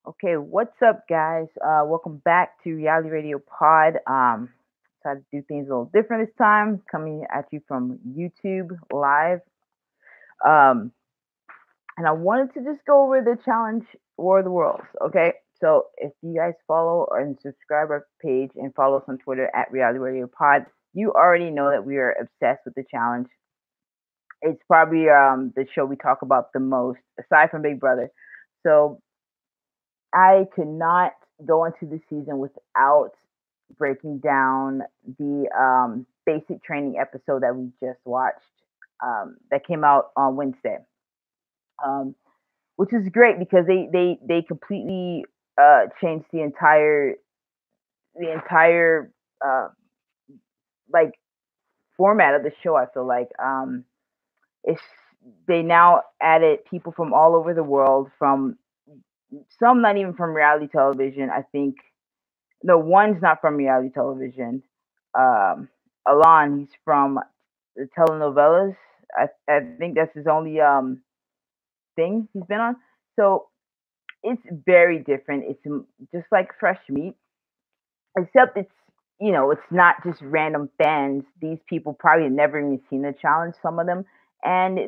Okay, what's up, guys? Welcome back to Reality Radio Pod. Try to do things a little different this time, coming at you from YouTube live. Um, and I wanted to just go over the challenge War of the Worlds. Okay, so if you guys follow and subscribe our page and follow us on Twitter at Reality Radio Pod, you already know that we are obsessed with the challenge. It's probably the show we talk about the most, aside from Big Brother. So I could not go into the season without breaking down the basic training episode that we just watched that came out on Wednesday, um, which is great because they completely changed the entire uh, like format of the show. I feel like it's they now added people from all over the world, from some not even from reality television. I think no, one's not from reality television. Um, Alon, he's from the telenovelas. I think that's his only thing he's been on. So it's very different. It's just like fresh meat, except it's not just random fans. These people probably never even seen the challenge. Some of them, and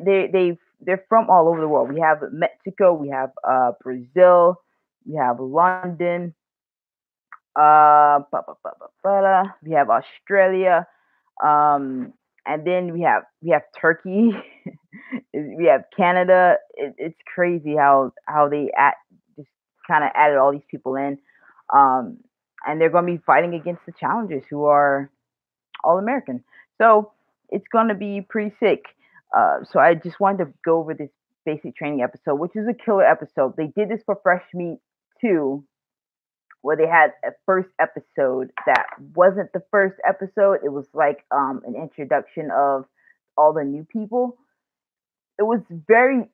they're from all over the world. We have Mexico, we have Brazil, we have London, we have Australia, and then we have Turkey, we have Canada. It's crazy how they just kind of added all these people in, um, and they're going to be fighting against the challengers who are all American. So it's going to be pretty sick. So I just wanted to go over this basic training episode, which is a killer episode. They did this for Fresh Meat too, where they had a first episode that wasn't the first episode. It was like an introduction of all the new people. It was a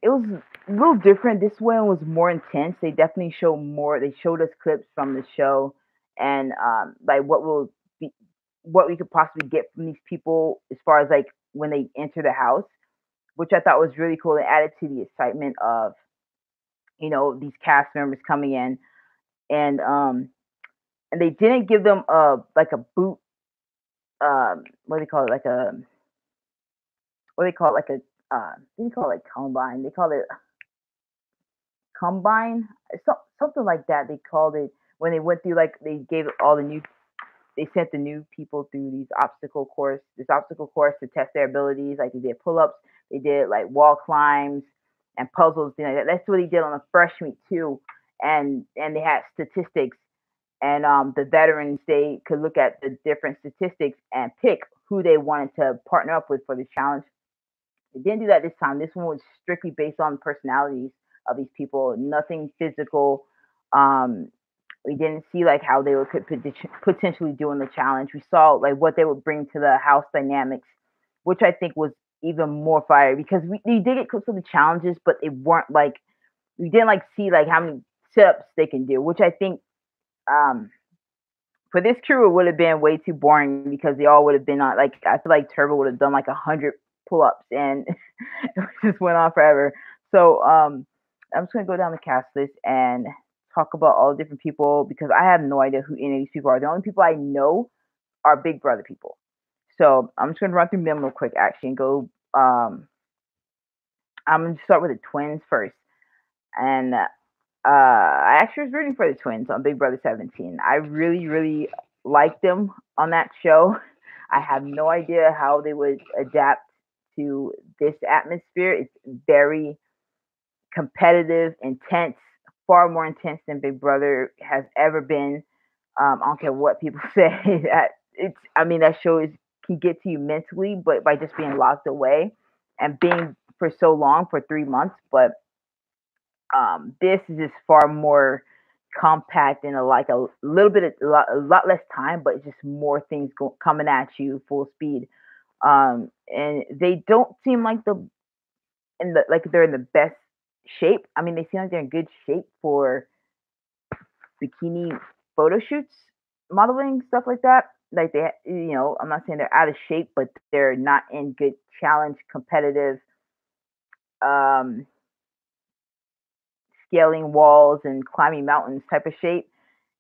little different. This one was more intense. They definitely showed more. They showed us clips from the show and like be what we could possibly get from these people as far as like when they enter the house, which I thought was really cool and added to the excitement of these cast members coming in, and they didn't give them a like a boot, what do they call it, like a what do they call it, like a what do you call it, like combine, they call it combine, something like that they called it, when they went through, like they gave all the new they sent the new people through this obstacle course to test their abilities. Like they did pull-ups, they did like wall climbs and puzzles, things like that. That's what he did on the Fresh Meat too, and they had statistics, and the veterans, they could look at the different statistics and pick who they wanted to partner up with for the challenge. They didn't do that this time. This one was strictly based on personalities of these people, nothing physical. Um, we didn't see like how they could potentially do in the challenge. We saw like what they would bring to the house dynamics, which I think was even more fire because we did get clips of the challenges, but they weren't like we didn't like see like how many sit-ups they can do, which I think um for this crew it would have been way too boring because they all would have been on, like I feel like Turbo would have done like 100 pull-ups and it just went on forever. So I'm just gonna go down the cast list and talk about all the different people because I have no idea who any of these people are. The only people I know are Big Brother people. So I'm just gonna run through them real quick actually and go. I'm gonna start with the twins first, and I actually was rooting for the twins on Big Brother 17. I really, really liked them on that show. I have no idea how they would adapt to this atmosphere. It's very competitive, intense, far more intense than Big Brother has ever been. I don't care what people say. I mean, that show can get to you mentally, but by just being locked away and being for so long, for 3 months. But this is just far more compact and like a little bit, a lot less time, but just more things coming at you full speed. And they don't seem like like they're in the best shape. I mean, they seem like they're in good shape for bikini photo shoots, modeling, stuff like that. Like I'm not saying they're out of shape, but they're not in good challenge competitive um scaling walls and climbing mountains type of shape.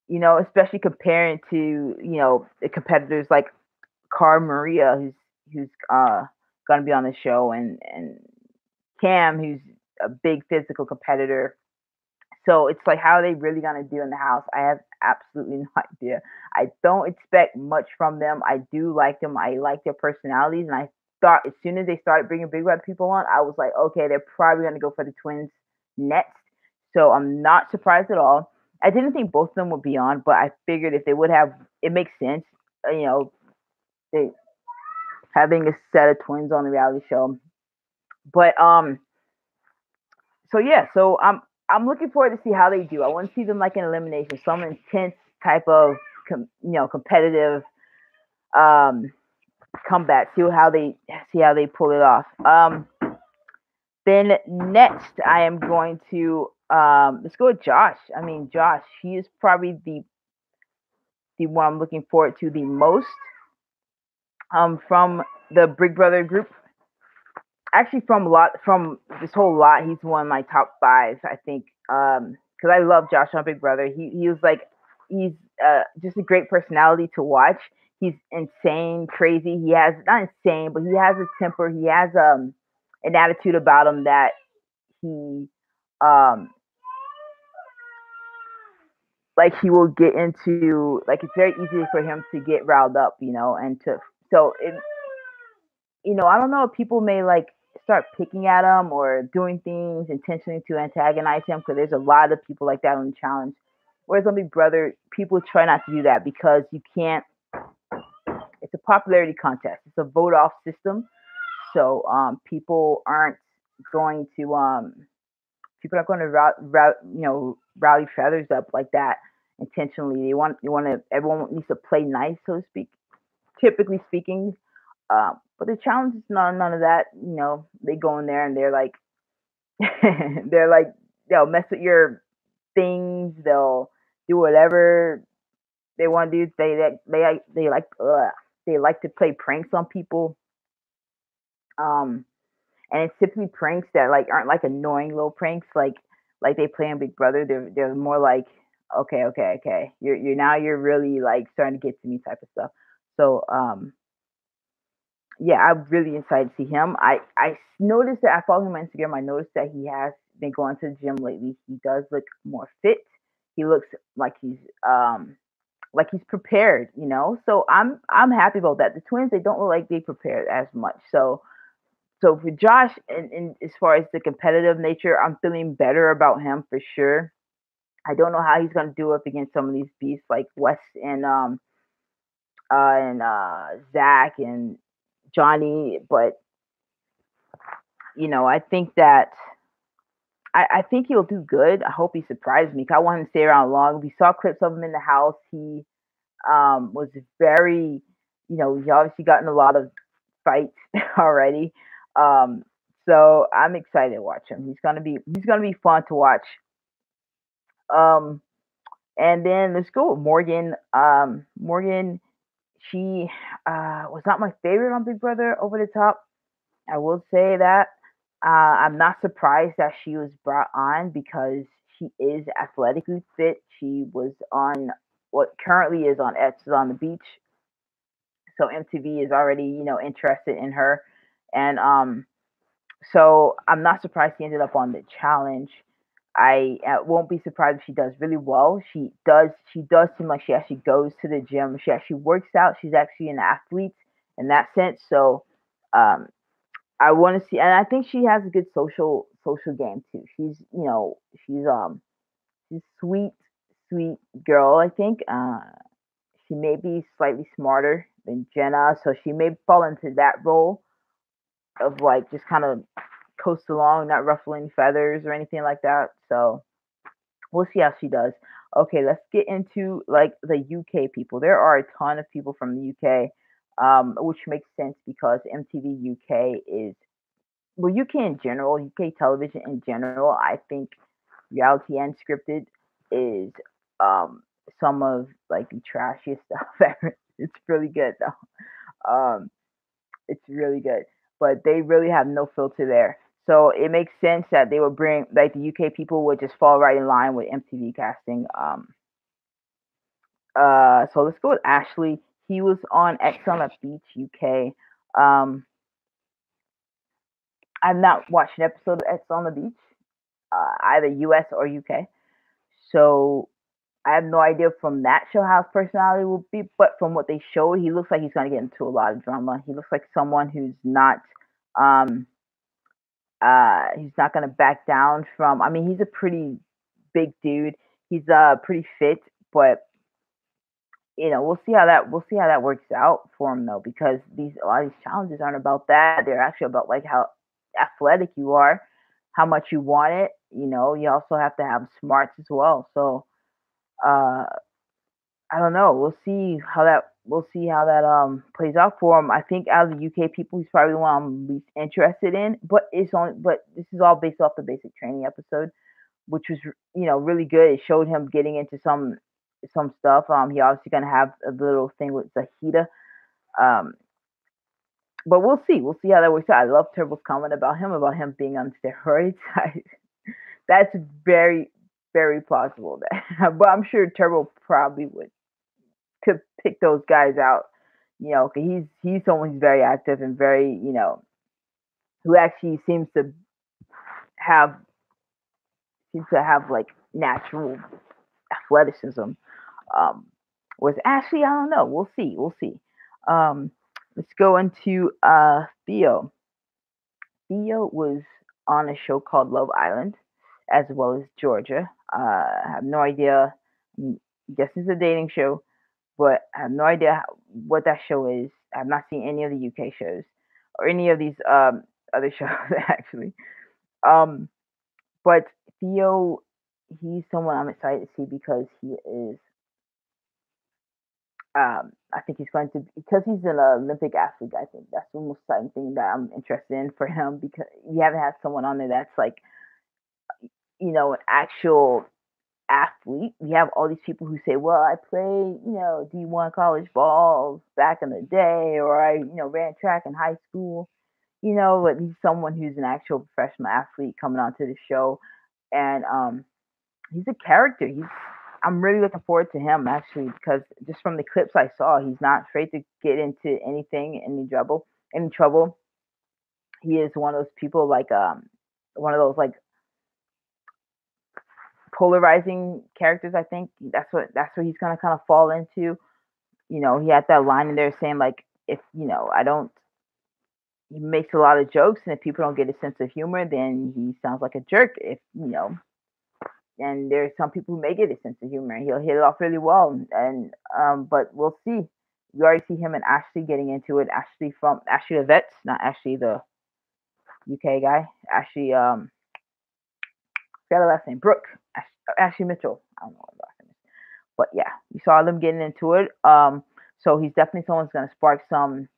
Especially comparing to the competitors like Cara Maria, who's gonna be on the show, and Cam, who's a big physical competitor. So it's like, how are they really gonna do in the house? I have absolutely no idea. I don't expect much from them. I do like them. I like their personalities, and I thought as soon as they started bringing Big Red people on, I was like, okay, they're probably gonna go for the twins next. So I'm not surprised at all. I didn't think both of them would be on, but I figured if they would have, it makes sense. They having a set of twins on the reality show. But so yeah, so I'm looking forward to see how they do. I want to see them like in elimination, some intense type of competitive um comeback. See how they pull it off. Then next I am going to let's go with Josh. I mean, Josh, he is probably the one I'm looking forward to the most from the Big Brother group. Actually, from this whole lot, he's one of my top five, I think. Because I love Josh on Big Brother. He was like, he's just a great personality to watch. He's insane, crazy. He has, not insane, but he has a temper. He has an attitude about him that he um like he will get into, like, it's very easy for him to get riled up, and to so it I don't know if people may like start picking at him or doing things intentionally to antagonize him, because there's a lot of people like that on the challenge. Whereas on Big Brother, people try not to do that because you can't. It's a popularity contest. It's a vote off system, so going to people aren't going to rally feathers up like that intentionally. You want to everyone needs to play nice, so to speak. Typically speaking, but the challenge is none of that. They go in there and they're like, they're like, they'll mess with your things. They'll do whatever they want to do. They like to play pranks on people. Um, and it's typically pranks that like aren't like annoying little pranks like they play on Big Brother. They're more like, okay, okay, okay. You're really like starting to get to me type of stuff. So yeah, I'm really excited to see him. I noticed that I follow him on Instagram. I noticed that he has been going to the gym lately. He does look more fit. He looks like he's prepared, So I'm happy about that. The twins, they don't look like they prepared as much. So for Josh, and as far as the competitive nature, I'm feeling better about him for sure. I don't know how he's gonna do up against some of these beasts like Wes and Zach and Johnny, but I think that I think he'll do good. I hope he surprises me. 'Cause I want him to stay around long. We saw clips of him in the house. He was very, he obviously gotten a lot of fights already. Um, so I'm excited to watch him. He's gonna be fun to watch. Um, and then let's go with Morgan. Morgan, she was not my favorite on Big Brother Over the Top. I will say that. I'm not surprised that she was brought on because she is athletically fit. She was on what currently is on X is on the beach. So MTV is already, interested in her. And so I'm not surprised she ended up on the challenge. I won't be surprised if she does really well. She does seem like she actually goes to the gym. She actually works out. She's actually an athlete in that sense. So um, I want to see, and I think she has a good social game too. She's sweet, sweet girl. I think she may be slightly smarter than Jenna, so she may fall into that role of like just kind of coast along, not ruffling feathers or anything like that. So we'll see how she does. Okay, let's get into like the UK people. There are a ton of people from the UK, which makes sense because MTV UK is, well, UK in general, UK television in general. I think reality and scripted is some of like the trashiest stuff ever. It's really good though. It's really good, but they really have no filter there. So it makes sense that they would bring like the UK people would just fall right in line with MTV casting. So let's go with Ashley. He was on X on the Beach UK. Um, I've not watched an episode of X on the Beach, either US or UK. So I have no idea from that show how his personality will be, but from what they showed, he looks like he's going to get into a lot of drama. He looks like someone um he's not going to back down from. I mean, he's a pretty big dude. He's pretty fit, but we'll see how that works out for him though, because these a lot of these challenges aren't about that. They're actually about like how athletic you are, how much you want it. You also have to have smarts as well. So uh I don't know. We'll see how that plays out for him. I think out of the UK people, he's probably the one I'm least interested in. But this is all based off the basic training episode, which was really good. It showed him getting into some stuff. He obviously gonna have a little thing with Zahida. Um, but we'll see. We'll see how that works out. I love Turbo's comment about him being on steroids. That's very very plausible. But I'm sure Turbo probably would to pick those guys out. 'Cause he's someone who's very active and very who actually have seems to have like natural athleticism. Um, with Ashley, I don't know. We'll see. We'll see. Um, let's go into Theo. Theo was on a show called Love Island, as well as Georgia. I have no idea. Guess it's a dating show, but I have no idea what that show is. I've not seen any of the UK shows or any of these other shows actually. Um, but Theo, he's someone I'm excited to see because he is. I think he's going to because he's an Olympic athlete. I think that's the most exciting thing that I'm interested in for him because we haven't had someone on there that's like an actual athlete. We have all these people who say, "Well, I played, D1 college ball back in the day, or I, ran track in high school." But he's someone who's an actual professional athlete coming onto the show, and he's a character. I'm really looking forward to him actually because just from the clips I saw, he's not afraid to get into anything, any trouble, any trouble. He is one of those people like one of those like polarizing characters. I think that's what he's gonna kind of fall into. He had that line in there saying like, if I don't. He makes a lot of jokes, and if people don't get a sense of humor, then he sounds like a jerk. And there's some people who may get a sense of humor, and he'll hit it off really well. And but we'll see. We already see him and Ashley getting into it. Ashley the Vets, not Ashley the UK guy. Ashley, got a last name, Brooke. Ashley Mitchell. I don't know what the last name is, but yeah, we saw them getting into it. So he's definitely someone who's gonna spark some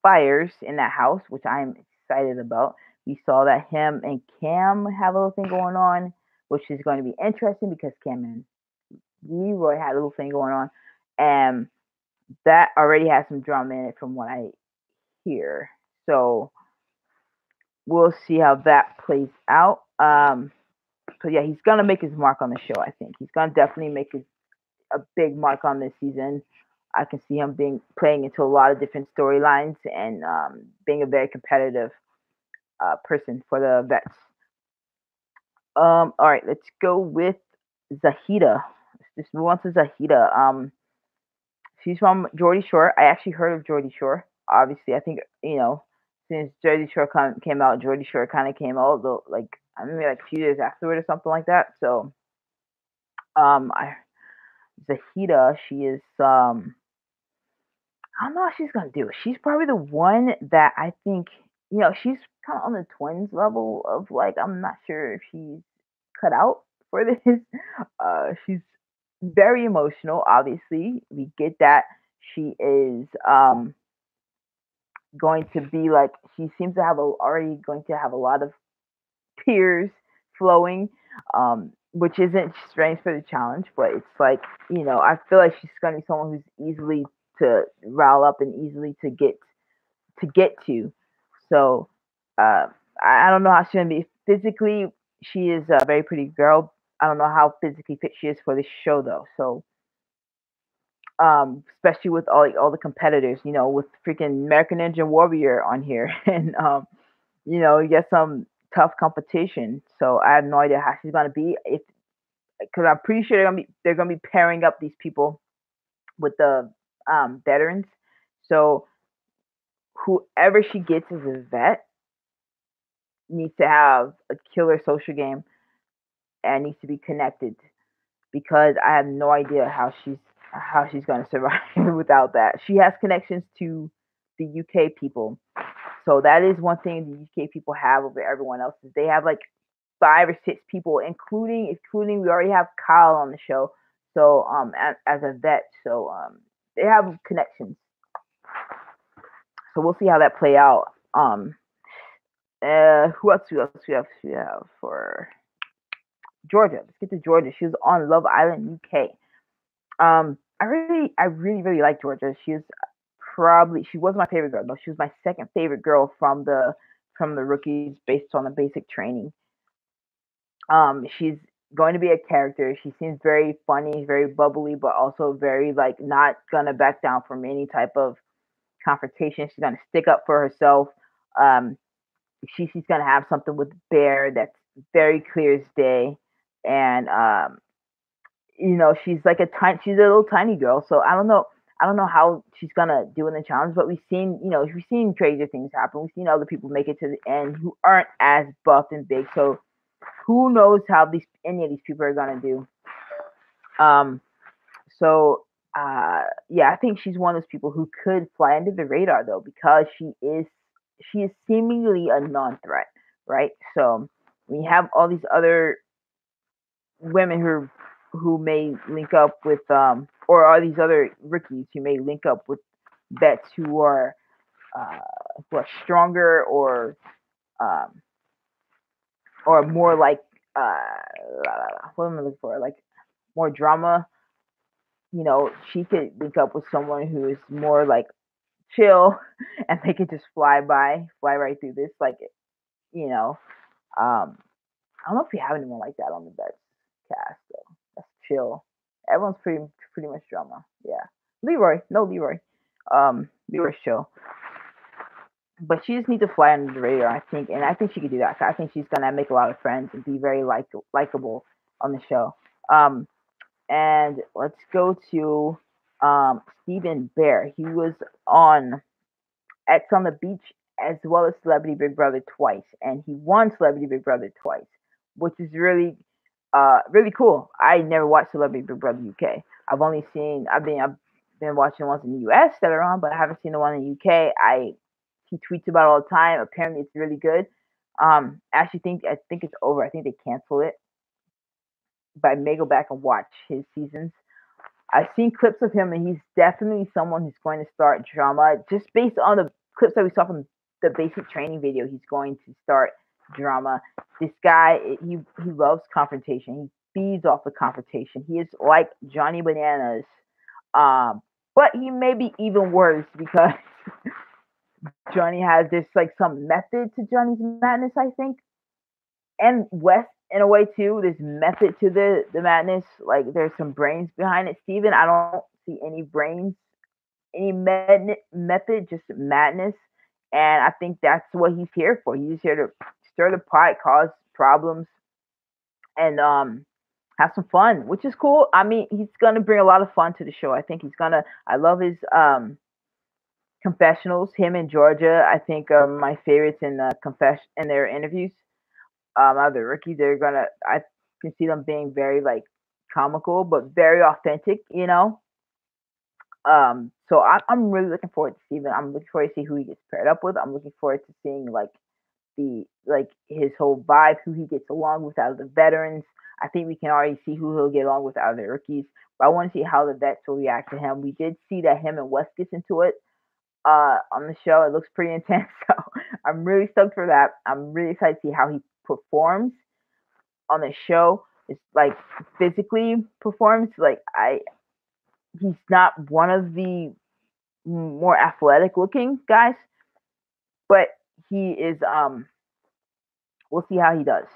fires in that house, which I'm excited about. We saw that him and Cam have a little thing going on, which is going to be interesting because Cam and Leroy had a little thing going on, and that already has some drama in it from what I hear. So we'll see how that plays out. So yeah, he's gonna make his mark on the show. I think he's gonna definitely make a big mark on this season. I can see him playing into a lot of different storylines and being a very competitive person for the Vets. All right, let's go with Zahida. Let's just move on to Zahida. She's from Geordie Shore. I actually heard of Geordie Shore. Obviously, I think since Jersey Shore came out, Geordie Shore kind of came out though, like I mean, like a few years afterward or something like that. So, I Zahida, she is I don't know how she's gonna do it. She's probably the one that I think, she's kind of on the twins level of like, I'm not sure if she's cut out for this. She's very emotional, obviously. We get that. She is going to be like, she seems to have already going to have a lot of tears flowing, which isn't strange for the challenge, but it's like, I feel like she's gonna be someone who's easily to rile up and easily to get to. So Uh, I don't know how she's gonna be physically. She is a very pretty girl. I don't know how physically fit she is for this show though. So, especially with all the competitors, with freaking American Ninja Warrior on here, and you get some tough competition. So I have no idea how she's gonna be. If because I'm pretty sure they're gonna be pairing up these people with the veterans. So whoever she gets as a vet needs to have a killer social game and needs to be connected because I have no idea how she's going to survive without that. She has connections to the UK people. So that is one thing the UK people have over everyone else is they have like 5 or 6 people, including we already have Kyle on the show. So as a vet, so they have connections. So we'll see how that play out. Who else? We have for Georgia? Let's get to Georgia. She was on Love Island UK. I really like Georgia. She was my favorite girl. No, she was my second favorite girl from the rookies based on the basic training. She's going to be a character. She seems very funny, very bubbly, but also very like not gonna back down from any type of confrontation. She's gonna stick up for herself. Um, she's gonna have something with Bear that's very clear as day, and she's a little tiny girl. So I don't know how she's gonna do in the challenge, but we've seen crazier things happen. We've seen other people make it to the end who aren't as buff and big. So who knows how these any of these people are gonna do? Um, so yeah, I think she's one of those people who could fly under the radar though, because she is seemingly a non-threat, right? So we have all these other women who may link up with or are these other rookies who may link up with vets uh, who are stronger um, or more like what am I looking for? Like more drama. She could link up with someone who is more like chill, and they could just fly right through this. Like you know, um, I don't know if we have anyone like that on the vets cast though. That's chill. Everyone's pretty much drama. Yeah, Leroy, no Leroy. Leroy's chill, but she just needs to fly under the radar. I think, and I think she could do that. I think she's gonna make a lot of friends and be very likable on the show. Um, and let's go to Stephen Bear. He was on X on the Beach as well as Celebrity Big Brother twice, and he won Celebrity Big Brother twice, which is really cool. I never watched Celebrity Big Brother UK. I've been watching ones in the US that are on, but I haven't seen the one in the UK. He tweets about it all the time. Apparently, it's really good. I think it's over. I think they cancel it, but I may go back and watch his seasons. I've seen clips of him, and he's definitely someone who's going to start drama. Just based on the clips that we saw from the basic training video, he's going to start drama. This guy, he loves confrontation. He feeds off the confrontation. He is like Johnny Bananas, but he may be even worse because Johnny has there's like some method to Johnny's madness, I think, and Wes in a way too. There's method to the madness. Like there's some brains behind it. Steven, I don't see any brains, any method, just madness. And I think that's what he's here for. He's here to stir the pot, cause problems, and have some fun, which is cool. I mean, he's gonna bring a lot of fun to the show. I think he's gonna. I love his confessionals. Him and Georgia, I think, are my favorites in the confession in their interviews. Other rookies, I can see them being very like comical, but very authentic. So I'm really looking forward to Steven. I'm looking forward to see who he gets paired up with. I'm looking forward to seeing his whole vibe, who he gets along with out of the veterans. I think we can already see who he'll get along with out of the rookies. But I want to see how the vets will react to him. We did see that him and Wes gets into it on the show. It looks pretty intense, so I'm really stoked for that. I'm really excited to see how he performs on the show. It's like physically performs. He's not one of the more athletic looking guys, but he is We'll see how he does.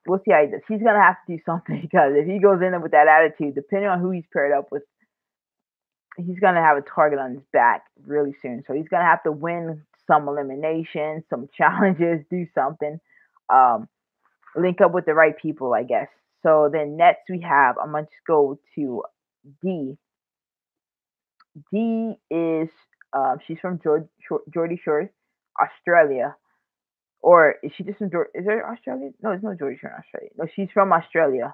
We'll see how he does. He's gonna have to do something because if he goes in there with that attitude, depending on who he's paired up with, he's gonna have a target on his back really soon. So he's gonna have to win some eliminations, some challenges, do something, um, link up with the right people, I guess. So then next we have, I'm gonna just go to D. D is she's from Geordie Shore, Australia. Or is she just from is there Australia? No, there's no Geordie Shore in Australia. No, she's from Australia,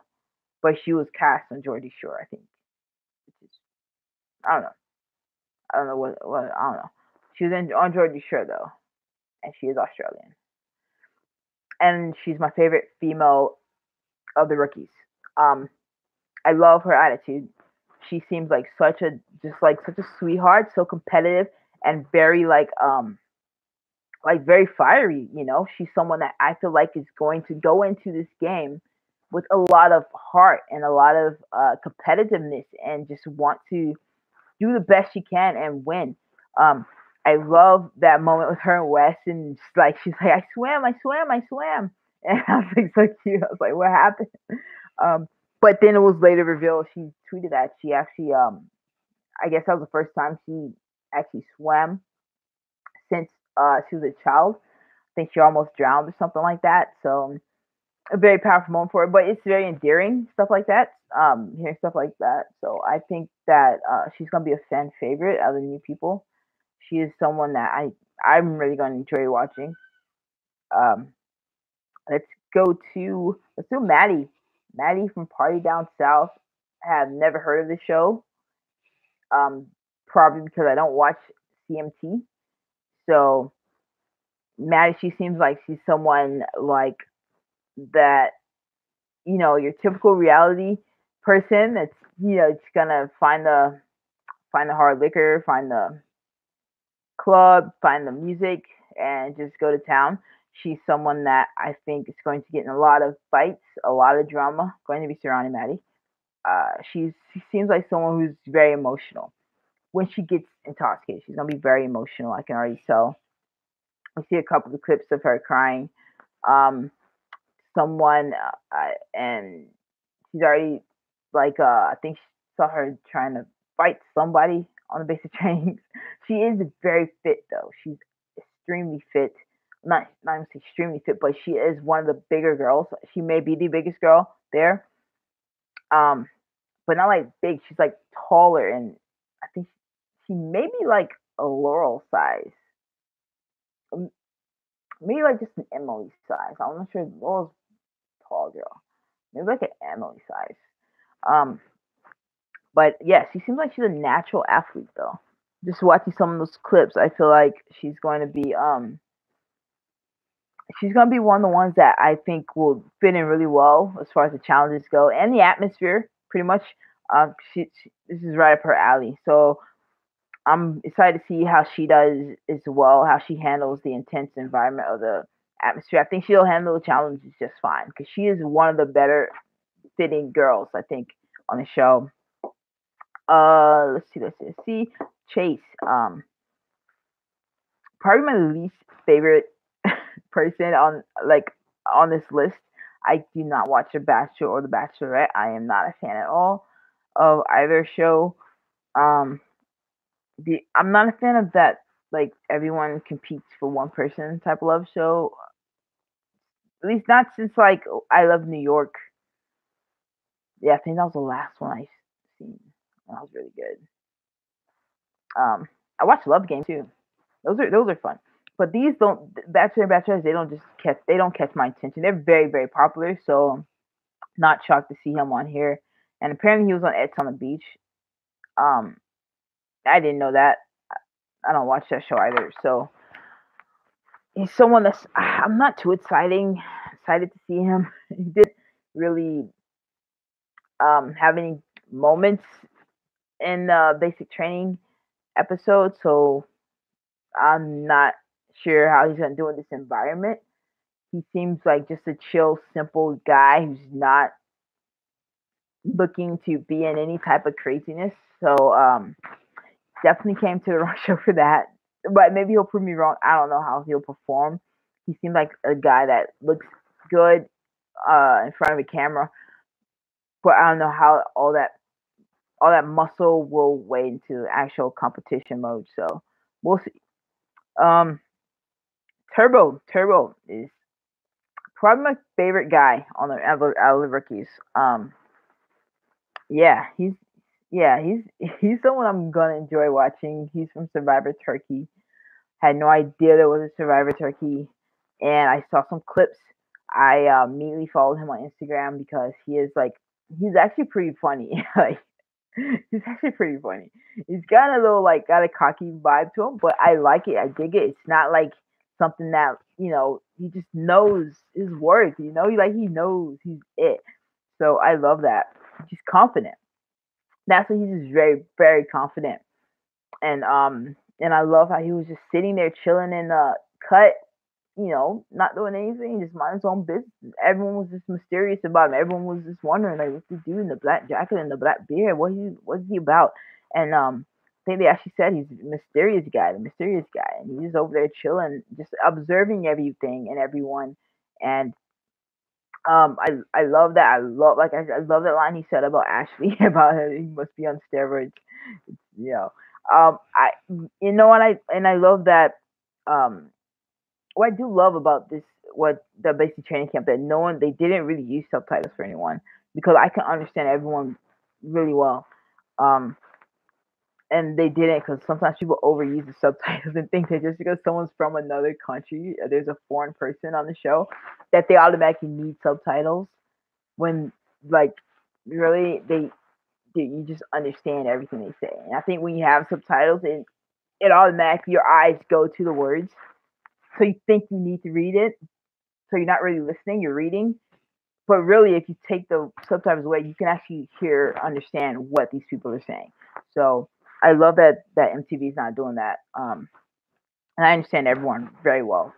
but she was cast on Geordie Shore, I think. Which is, I don't know. I don't know what I don't know. She was on Geordie Shore though, and she is Australian. And she's my favorite female of the rookies. Um, I love her attitude. She seems like such a sweetheart, so competitive and very like very fiery. She's someone that I feel like is going to go into this game with a lot of heart and a lot of competitiveness and just want to do the best she can and win. Um, I love that moment with her and Wes, and she's like, I swam, I swam, I swam, and I was like so cute. I was like, what happened? Um, but then it was later revealed she tweeted that she actually, I guess that was the first time she actually swam since she was a child. I think she almost drowned or something like that. So a very powerful moment for her, but it's very endearing stuff like that. Hearing stuff like that. So I think that she's gonna be a fan favorite of the new people. She is someone that I'm really gonna enjoy watching. Um, let's let's do Maddie. Maddie from Party Down South. I have never heard of the show. Um, Probably because I don't watch CMT. So Maddie, she seems like she's someone like that, your typical reality person that's, just gonna find the hard liquor, find the club, find the music, and just go to town. She's someone that I think is going to get in a lot of fights, a lot of drama going to be surrounding Maddie. She seems like someone who's very emotional. When she gets intoxicated, she's gonna be very emotional. I can already tell. I see a couple of clips of her crying. Um, Someone and she's already I think she saw her trying to fight somebody on the basic trainings. She is very fit though. She's extremely fit. Not even say extremely fit, but she is one of the bigger girls. She may be the biggest girl there. Um, but not like big. She's like taller, and I think she may be like a Laurel size. Um, Maybe like just an Emily size. I'm not sure. Laurel's tall girl. Maybe like an Emily size. Um, but yeah, she seems like she's a natural athlete though. Just watching some of those clips, I feel like she's gonna be one of the ones that I think will fit in really well as far as the challenges go and the atmosphere. Pretty much, this is right up her alley. So I'm excited to see how she does as well, how she handles the intense environment of the atmosphere. I think she'll handle the challenges just fine because she is one of the better fitting girls, I think, on the show. Let's see. Chase. Probably my least favorite person on this list. I do not watch The Bachelor or The Bachelorette. I am not a fan at all of either show. Um, I'm not a fan of that. Like everyone competes for one person type of love show. At least not since I Love New York. Yeah, I think that was the last one I seen. That was really good. I watched Love Game too. Those are fun. But these don't Bachelor and Bachelorette. They don't catch my attention. They're very very popular. So not shocked to see him on here. And apparently he was on X on the Beach. Um, I didn't know that. I don't watch that show either. So he's someone that's I'm not too excited to see him. He did really have any moments in the basic training episode, so I'm not sure how he's gonna do in this environment. He seems like just a chill, simple guy who's not looking to be in any type of craziness. So definitely came to the wrong show for that. But maybe he'll prove me wrong. I don't know how he'll perform He seemed like a guy that looks good in front of a camera, but I don't know how all that muscle will weigh into actual competition mode. So we'll see. Um, Turbo is probably my favorite guy on the out of the rookies. Yeah, he's he's someone I'm gonna enjoy watching. He's from Survivor Turkey. Had no idea there was a Survivor Turkey, and I saw some clips. I immediately followed him on Instagram because he's actually pretty funny. Like he's actually pretty funny. He's got a little got a cocky vibe to him, but I like it. I dig it. It's not like something that he just knows his worth. He knows he's it. So I love that. He's confident. That's what he's just very very confident. And I love how he was just sitting there chilling in the cut, not doing anything, just minding his own business. Everyone was just mysterious about him. Everyone was just wondering, like, what's the dude in the black jacket and the black beard? What's he about? And I think they actually said he's the mysterious guy, and he's just over there chilling, just observing everything and everyone. And I love that. I love that line he said about Ashley about he must be on steroids. You know, I and I love that. Um, what I do love about this, what the basic training camp, that no one they didn't really use subtitles for anyone because I can understand everyone really well. Um, and they didn't because sometimes people overuse the subtitles and think that just because someone's from another country, there's a foreign person on the show, that they automatically need subtitles. When like really you just understand everything they say. And I think when you have subtitles, it automatically your eyes go to the words, so you think you need to read it. So you're not really listening, you're reading. But really, if you take the subtitles away, you can actually understand what these people are saying. So I love that MTV is not doing that. And I understand everyone very well.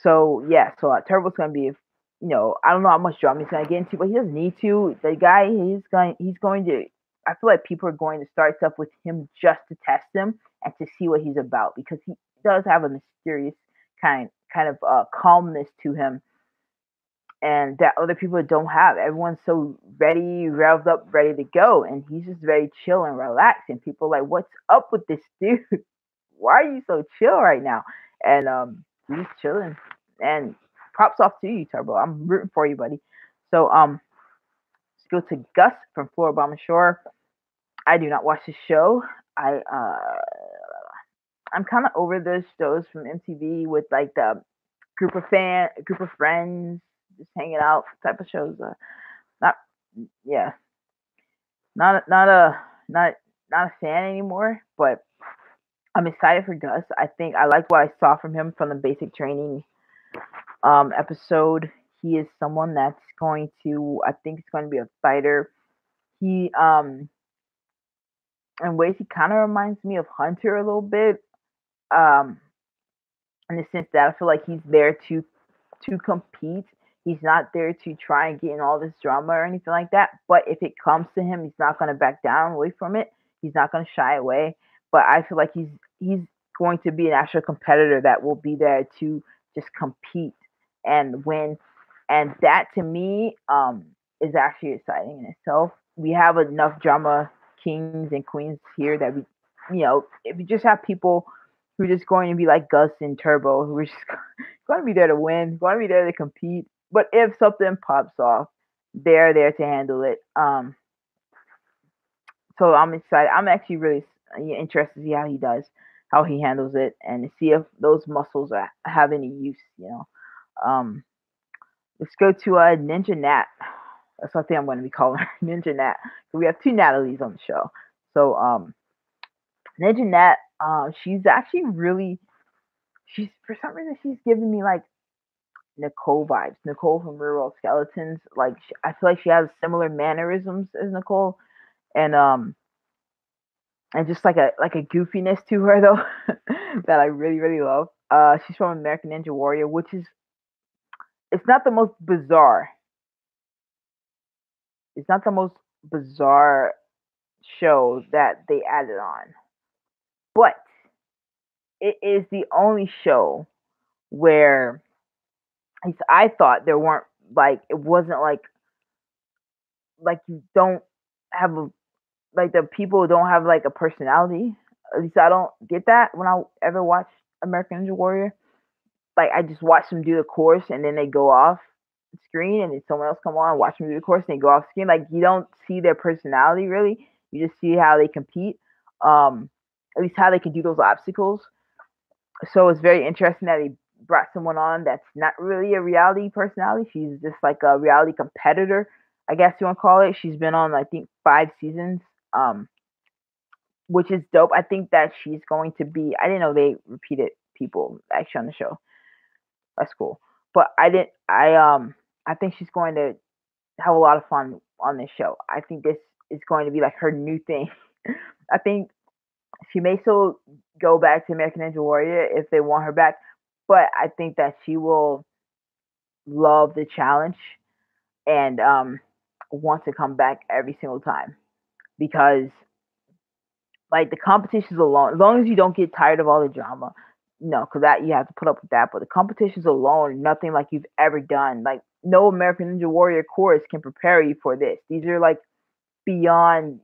So yeah, so Turbo's gonna be, I don't know how much drama he's gonna get into, but he doesn't need to. The guy, he's going to. I feel like people are going to start stuff with him just to test him and to see what he's about because he does have a mysterious kind of calmness to him, and that other people don't have. Everyone's so ready, revved up, ready to go, and he's just very chill and relaxed. And people are like, "What's up with this dude? Why are you so chill right now?" And he's chilling. And props off to you, Turbo. I'm rooting for you, buddy. So let's go to Gus from Florida Obama Shore. I do not watch the show. I'm kind of over those shows from MTV with like the group of friends, just hanging out type of shows. Not, yeah, not not a fan anymore. But I'm excited for Gus. I think I like what I saw from him from the basic training episode. He is someone that's going to, I think, it's going to be a fighter. He in ways he kind of reminds me of Hunter a little bit. Um, in the sense that I feel like he's there to compete. He's not there to try and get in all this drama or anything like that. But if it comes to him, he's not going to back down away from it. He's not going to shy away. But I feel like he's going to be an actual competitor that will be there to just compete and win. And that to me is actually exciting in itself. We have enough drama kings and queens here that if you just have people who are just going to be like Gus and Turbo, who are just going to be there to win, going to be there to compete. But if something pops off, they're there to handle it. So I'm excited. I'm actually really interested to see how he handles it, and to see if those muscles have any use. Um, let's go to Ninja Nat. That's what I think I'm going to be calling her, Ninja Nat. So we have two Natalies on the show. So Ninja Nat, she's actually really, she's for some reason she's giving me like Nicole vibes. Nicole from Real World Skeletons. Like I feel like she has similar mannerisms as Nicole, and just like a goofiness to her though that I really really love. She's from American Ninja Warrior, which is, it's not the most bizarre. It's not the most bizarre show that they added on, but it is the only show where at least I thought there weren't like it wasn't like you don't have a like the people don't have like a personality. At least I don't get that when I ever watch American Ninja Warrior. Like I just watch them do the course and then they go off screen and then someone else come on, watch them do the course and they go off screen. Like you don't see their personality really. You just see how they compete. Um, at least how they can do those obstacles. So it's very interesting that he brought someone on that's not really a reality personality. She's just like a reality competitor, I guess you want to call it. She's been on I think 5 seasons, um, which is dope. I think that she's going to be. I didn't know they repeated people actually on the show. That's cool. But I didn't. I think she's going to have a lot of fun on this show. I think this is going to be like her new thing. I think she may still go back to American Ninja Warrior if they want her back, but I think that she will love the challenge and want to come back every single time because like the competitions alone, as long as you don't get tired of all the drama, no, because that you have to put up with that. But the competitions alone, nothing like you've ever done. Like no American Ninja Warrior course can prepare you for this. These are like beyond,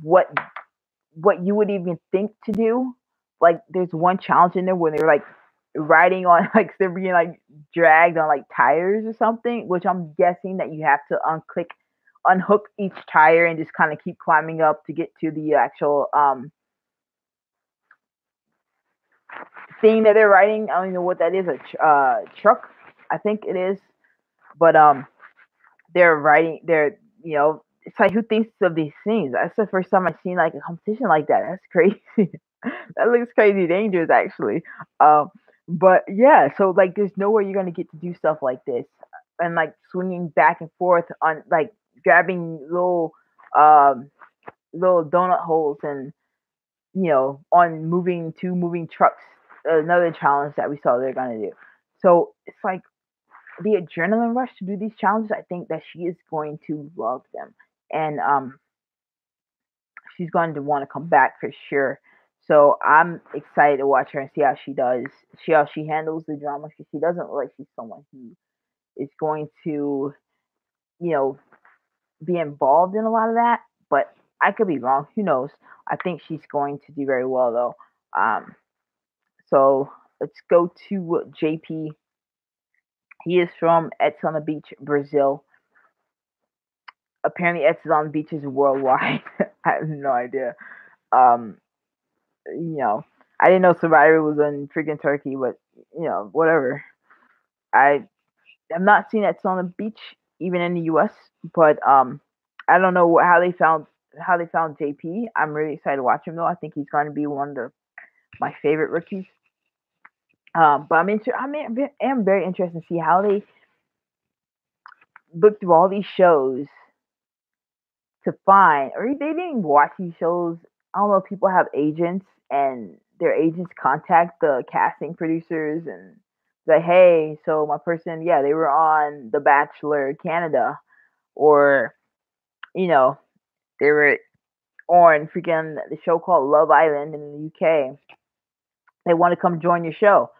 what what you would even think to do. Like there's one challenge in there when they're like riding on like they're being like dragged on like tires or something, which I'm guessing that you have to unhook each tire and just kind of keep climbing up to get to the actual thing that they're riding. I don't even know what that is, a truck, I think it is. But they're riding. It's like who thinks of these things? That's the first time I've seen like a competition like that. That's crazy. That looks crazy dangerous, actually. Um, but yeah, so like, there's nowhere you're gonna get to do stuff like this, and like swinging back and forth on like grabbing um, little donut holes and on moving trucks. Another challenge that we saw they're gonna do. So it's like the adrenaline rush to do these challenges. I think that she is going to love them, and she's going to want to come back for sure. So I'm excited to watch her and see how she does, see how she handles the drama. Because she doesn't look like she's someone who is going to, you know, be involved in a lot of that. But I could be wrong. Who knows? I think she's going to do very well though. So let's go to JP. He is from Etzana Beach, Brazil. Apparently, Etzana Beach is worldwide. I have no idea. Um, you know, I didn't know Survivor was in freaking Turkey, but whatever. I I'm not seeing Etzana Beach even in the U.S., but I don't know how they found JP. I'm really excited to watch him though. I think he's going to be one of my favorite rookies. But am very interested to see how they look through all these shows to find, or they didn't even watch these shows. I don't know if people have agents and their agents contact the casting producers and say, hey, so my person, yeah, they were on The Bachelor Canada, or, you know, they were on freaking the show called Love Island in the UK. They want to come join your show.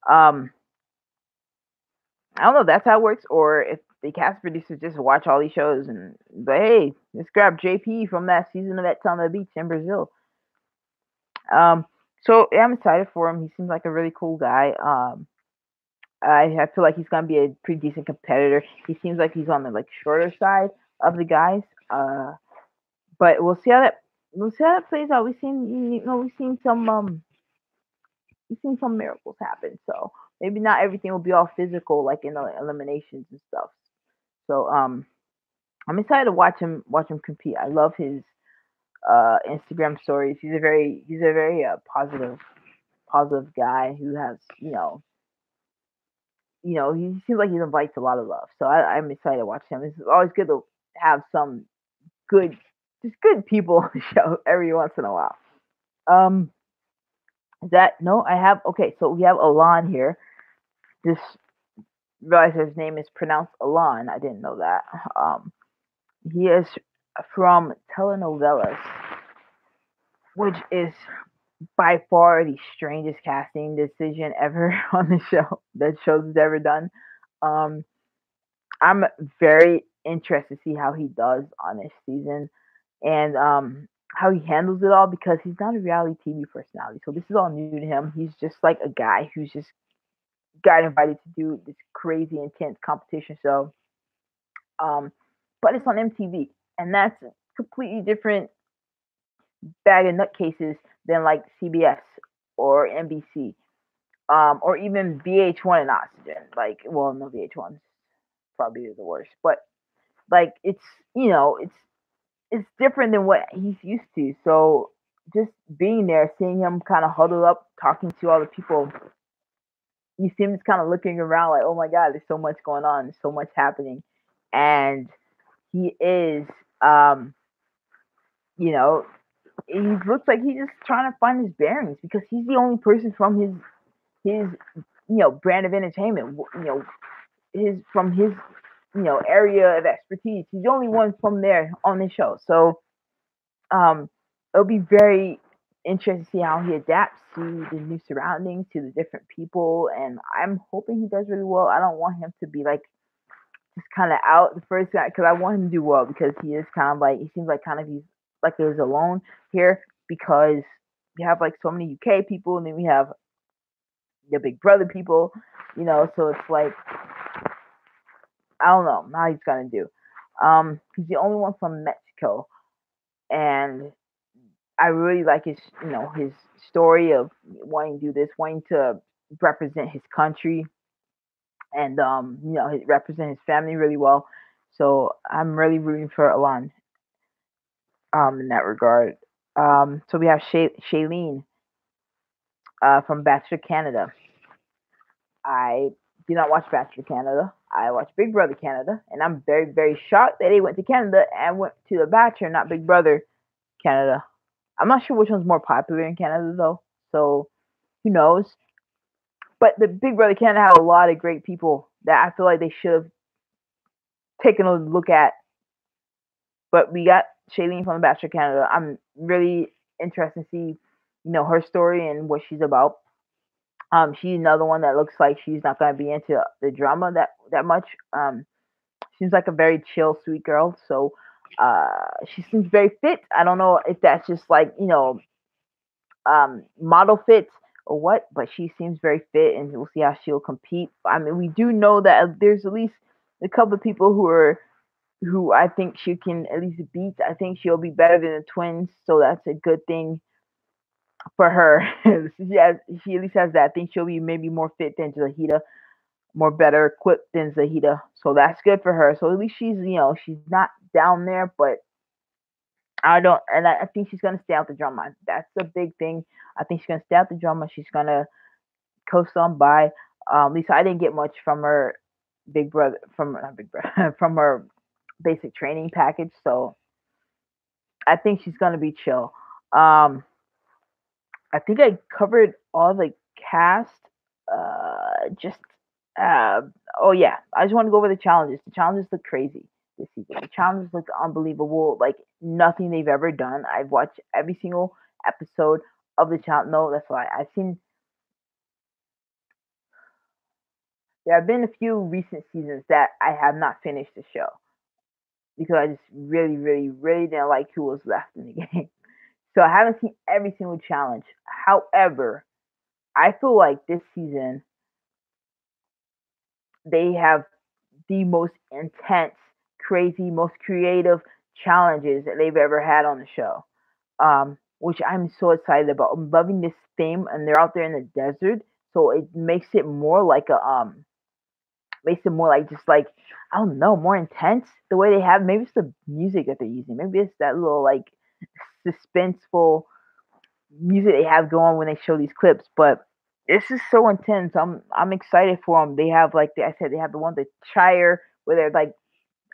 Um, I don't know if that's how it works, or if the cast producers just watch all these shows and say, hey, let's grab JP from that season of That Town on the Beach in Brazil. Um, so yeah, I'm excited for him. He seems like a really cool guy. I feel like he's gonna be a pretty decent competitor. He seems like he's on the like shorter side of the guys. But we'll see how that plays out. We've seen some miracles happen. So maybe not everything will be all physical like in the eliminations and stuff. So I'm excited to watch him compete. I love his Instagram stories. He's a very positive guy who has he seems like he invites a lot of love. So I'm excited to watch him. It's always good to have some good just good people on the show every once in a while. Um, is that no? I have okay. So we have Alon here. Just realized his name is pronounced Alon. I didn't know that. Um, he is from telenovelas, which is by far the strangest casting decision ever on the show that shows has ever done. Um, I'm very interested to see how he does on this season and how he handles it all because he's not a reality TV personality. So this is all new to him. He's just like a guy who's just got invited to do this crazy intense competition show. Um, but it's on MTV, and that's a completely different bag of nutcases than like CBS or NBC, or even VH1 and Oxygen. Like, well, no, VH1's probably the worst, but like it's it's different than what he's used to. So just being there, seeing him kind of huddled up, talking to all the people, you see him just kind of looking around like, oh my god, there's so much going on, there's so much happening, and he is, um, you know, he looks like he's just trying to find his bearings because he's the only person from his brand of entertainment, his from his area of expertise. He's the only one from there on this show. So um, it'll be very interesting to see how he adapts to the new surroundings, to the different people, and I'm hoping he does really well. I don't want him to be like just kind of out the first guy because I want him to do well because he is kind of like he seems like kind of he's like he's alone here because we have like so many UK people and then we have the Big Brother people, so it's like I don't know how he's gonna do. He's the only one from Mexico, and I really like his story of wanting to do this, wanting to represent his country, and represent his family really well. So I'm really rooting for Alon in that regard. So we have Shailene from Bachelor Canada. I do not watch Bachelor Canada. I watch Big Brother Canada, and I'm very, very shocked that they went to Canada and went to The Bachelor, not Big Brother Canada. I'm not sure which one's more popular in Canada though, so who knows? But the Big Brother Canada had a lot of great people that I feel like they should have taken a look at. But we got Shailene from The Bachelor Canada. I'm really interested to see, her story and what she's about. She's another one that looks like she's not gonna be into the drama that much. Seems like a very chill, sweet girl. So she seems very fit. I don't know if that's just like model fit or what, but she seems very fit, and we'll see how she'll compete. I mean, we do know that there's at least a couple of people who I think she can at least beat. I think she'll be better than the twins, so that's a good thing for her. She at least has that. I think she'll be maybe more fit than Zahida, more better equipped than Zahida. So that's good for her. So at least she's not down there, but I don't, and I think she's gonna stay out the drama. That's the big thing. I think she's gonna stay out the drama. She's gonna coast on by. Lisa, I didn't get much from her Big Brother, from not Big Brother, from her basic training package. So I think she's gonna be chill. I think I covered all the cast. Just oh yeah, I just want to go over the challenges. The challenges look crazy this season. The challenges look unbelievable, like nothing they've ever done. I've watched every single episode of the challenge. No, that's why I've seen. There have been a few recent seasons that I have not finished the show because I just really, really, really didn't like who was left in the game. So I haven't seen every single challenge. However, I feel like this season they have the most intense, crazy, most creative challenges that they've ever had on the show, which I'm so excited about. I'm loving this theme, and they're out there in the desert, so it makes it more like just like I don't know, more intense the way they have. Maybe it's the music that they're using. Maybe it's that little like suspenseful music they have going when they show these clips, but this is so intense. I'm excited for them. They have like I said, they have the one the tire where they're like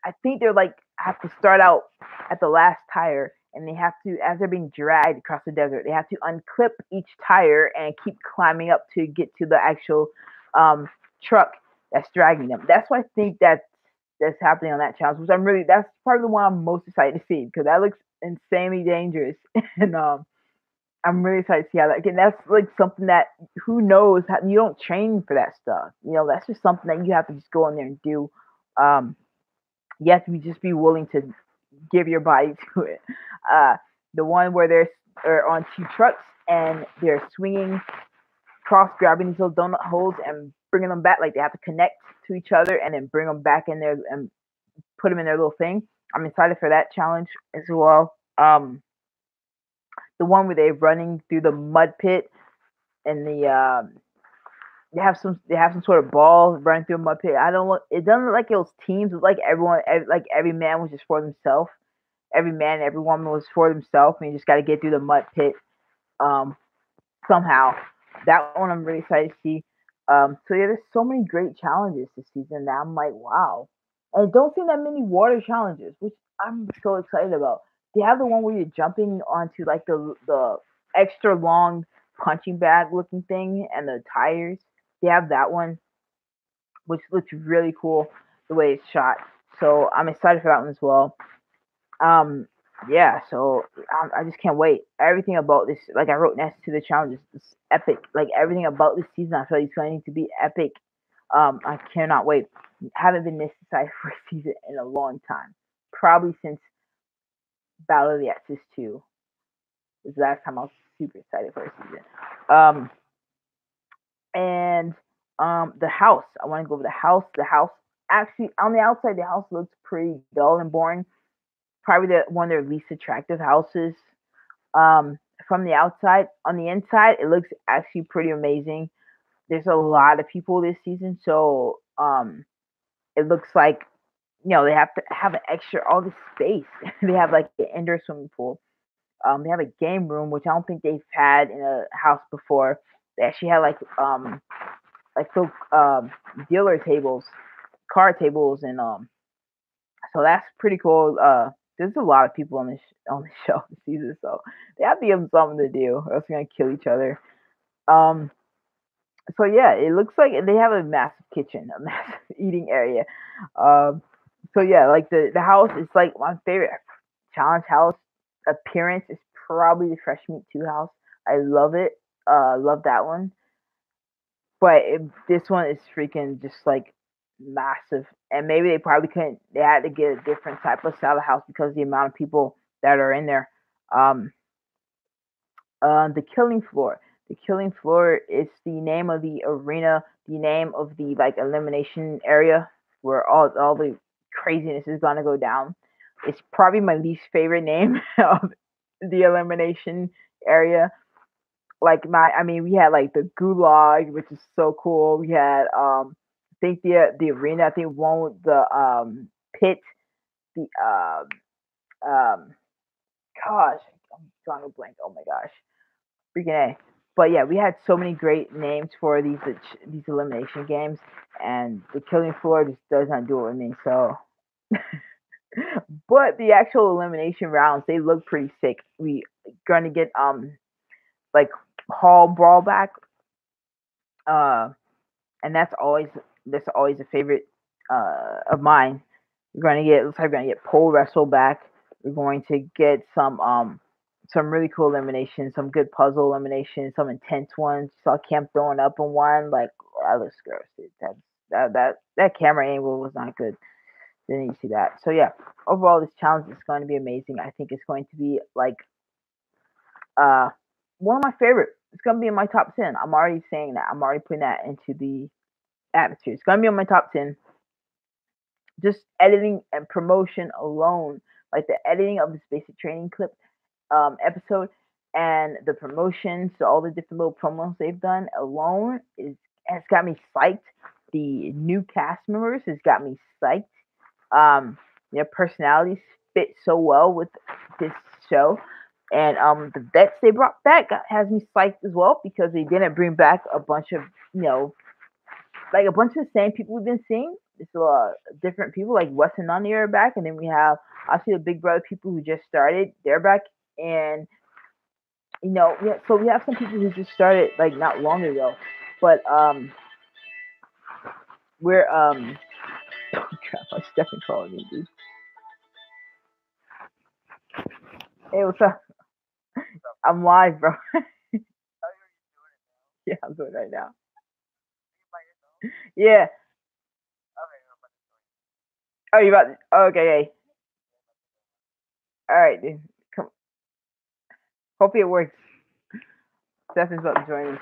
I think they're like have to start out at the last tire and they have to as they're being dragged across the desert, they have to unclip each tire and keep climbing up to get to the actual truck that's dragging them. That's what I think that's happening on that challenge, which that's part of the one I'm most excited to see because that looks insanely dangerous. And I'm really excited to see how that. And that's like something that who knows how you don't train for that stuff. That's just something that you have to just go in there and do. Um, you have to just be willing to give your body to it. Uh, the one where they're on two trucks and they're swinging cross, grabbing these little donut holes and bringing them back. Like they have to connect to each other and then bring them back in there and put them in their little thing. I'm excited for that challenge as well. The one where they're running through the mud pit and they have some sort of ball running through a mud pit. I don't look. It doesn't look like it was teams. It was like like every man was just for themselves. Every man, every woman was for themselves, and you just got to get through the mud pit um, somehow. That one I'm really excited to see. So yeah, there's so many great challenges this season that I'm like, wow. And don't see that many water challenges, which I'm so excited about. They have the one where you're jumping onto like the extra long punching bag looking thing and the tires. They have that one, which looks really cool the way it's shot. So I'm excited for that one as well. Um, yeah, so I just can't wait. Everything about this, like I wrote next to the challenges, it's epic. Like everything about this season, I feel like it's going to be epic. I cannot wait. Haven't been this excited for a season in a long time. Probably since Battle of the Axis 2 was the last time I was super excited for a season. Um, and the house. I want to go over the house. The house actually on the outside, the house looks pretty dull and boring. Probably one of their least attractive houses from the outside. On the inside, it looks actually pretty amazing. There's a lot of people this season, so it looks like they have to have an extra all this space. They have like an indoor swimming pool. They have a game room, which I don't think they've had in a house before. They actually had like so dealer tables, card tables, and so that's pretty cool. There's a lot of people on the show this season, so they have to give them something to do, or else they're gonna kill each other. Um, so yeah, it looks like they have a massive kitchen, a massive eating area. Um, so yeah, like the house is like my favorite challenge house appearance is probably the Fresh Meat 2 house. I love it. Love that one. But this one is freaking just like massive, and maybe they probably couldn't. They had to get a different type of salad house because of the amount of people that are in there. Um, the Killing Floor. The Killing Floor is the name of the arena, the name of the like elimination area where all the craziness is gonna go down. It's probably my least favorite name of the elimination area. Like I mean, we had like the Gulag, which is so cool. We had I think the arena. I think one with the pit. The um, gosh, I'm drawing a blank. Oh my gosh, freaking a. But yeah, we had so many great names for these elimination games, and the Killing Floor just does not do it with me. So, but the actual elimination rounds, they look pretty sick. We gonna get like Hall Brawl back. Uh, and that's always a favorite of mine. Looks like we're gonna get pole wrestle back. We're going to get some really cool eliminations, some good puzzle eliminations, some intense ones. Saw Camp throwing up in one, like that looks gross. Dude. That camera angle was not good. Didn't need to see that. So yeah, overall this challenge is going to be amazing. I think it's going to be like uh one of my favorite. It's gonna be in my top 10. I'm already saying that. I'm already putting that into the atmosphere. It's gonna be on my top 10. Just editing and promotion alone, like the editing of this basic training clip episode and the promotions, all the different little promos they've done alone has got me psyched. The new cast members has got me psyched. Their personalities fit so well with this show. And the vets they brought back has me psyched as well because they didn't bring back a bunch of like a bunch of the same people we've been seeing. It's different people like Wes and Nani are back, and then we have obviously the Big Brother people who just started. They're back, and so we have some people who just started like not long ago, but we're oh crap, my Stephen calling me, dude. Hey, what's up? I'm live, bro. Yeah, I'm doing it right now. Yeah. Oh, you about? Okay, okay. All right, dude. Come. Hopefully it works. Stefan's about to join us.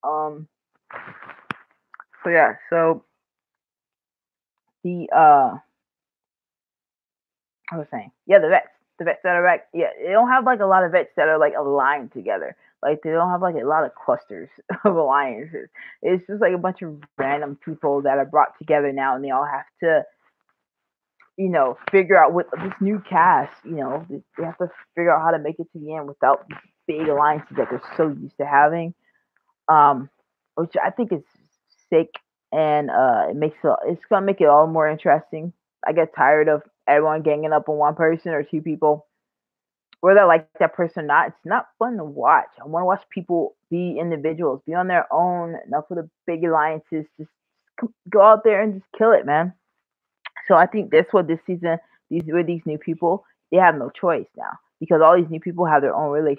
Um. So yeah. So the I was saying, yeah, the vets that are back, yeah, they don't have like a lot of vets that are like aligned together. Like they don't have like a lot of clusters of alliances. It's just like a bunch of random people that are brought together now, and they all have to, figure out what this new cast. They have to figure out how to make it to the end without these big alliances that they're so used to having. Um, which I think is sick, and it's gonna make it all more interesting. I get tired of everyone ganging up on one person or two people, whether I like that person or not. It's not fun to watch. I want to watch people be individuals, be on their own. Enough of the big alliances. Just go out there and just kill it, man. So I think that's what this season, these new people, they have no choice now because all these new people have their own relationship